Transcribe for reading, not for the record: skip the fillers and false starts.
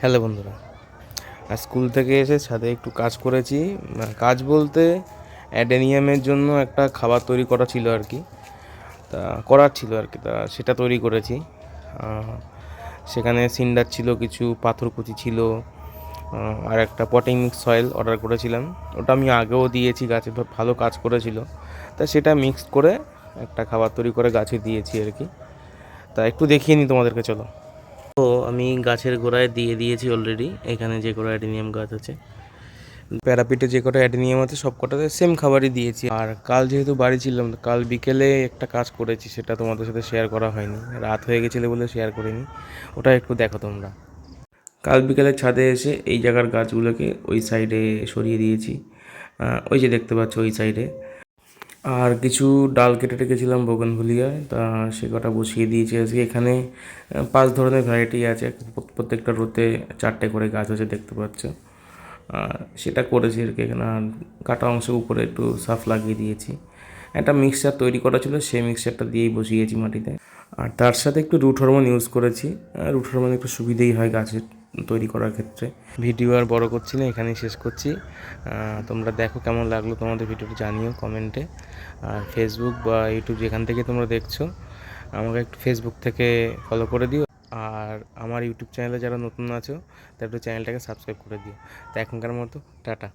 Hello বন্ধুরা, আর school থেকে এসে ছাদে একটু কাজ করেছি। কাজ বলতে অ্যাডেনিয়ামের জন্য একটা খাবার তৈরি করা ছিল আর কি, করার ছিল আর কি, সেটা তৈরি করেছি। সেখানে সিন্ডার ছিল, কিছু পাথরকুচি ছিল, আর একটা পটিং মিক্স সয়েল অর্ডার করেছিলাম। ওটা আমি আগেও দিয়েছি, গাছে ভালো কাজ করেছিল। তা সেটা মিক্সড করে একটা খাবার তৈরি করে গাছে দিয়েছি আর কি। তা একটু দেখিয়ে নিই তোমাদেরকে, চলো। তো আমি গাছের গোড়ায় দিয়ে দিয়েছি অলরেডি। এখানে যে কটা অ্যাডেনিয়াম গাছ আছে, প্যারাপিটে যে কটা অ্যাডেনিয়াম আছে, সব কটাতে সেম খাবারই দিয়েছি। আর কাল যেহেতু বাড়ি ছিলাম, কাল বিকেলে একটা কাজ করেছি, সেটা তোমাদের সাথে শেয়ার করা হয়নি, রাত হয়ে গেছিলো বলে শেয়ার করিনি। ওটা একটু দেখো তোমরা। কাল বিকেলে ছাদে এসে এই জায়গার গাছগুলোকে ওই সাইডে সরিয়ে দিয়েছি, ওই যে দেখতে পাচ্ছ ওই সাইডে। আর কিছু ডাল কেটে রেখেছিলাম বোগানভেলিয়ায়, সে কটা বসিয়ে দিয়েছি আজকে। এখানে 5 ধরনের ভ্যারাইটি আছে, প্রত্যেকটা রোতে 4টে করে গাছ আছে, দেখতে পাচ্ছ। সেটা করেছি আর কি। এখানে কাটা অংশের উপরে একটু সাফ লাগিয়ে দিয়েছি। একটা মিক্সচার তৈরি করা ছিল, সেই মিক্সচারটা দিয়েই বসিয়েছি মাটিতে। আর তার সাথে একটু রুট হরমোন ইউজ করেছি। রুট হরমোন একটু সুবিধেই হয় গাছের তৈরি করার ক্ষেত্রে। ভিডিও আর বড় করছি না, এখানেই শেষ করছি। তোমরা দেখো কেমন লাগলো, তোমাদের ভিডিওটি জানিও কমেন্টে। আর ফেসবুক বা ইউটিউব যেখান থেকে তোমরা দেখছো, আমাকে একটু ফেসবুক থেকে ফলো করে দিও। আর আমার ইউটিউব চ্যানেলে যারা নতুন আছো, তারা একটু চ্যানেলটাকে সাবস্ক্রাইব করে দিও। তো এখনকার মতো টাটা।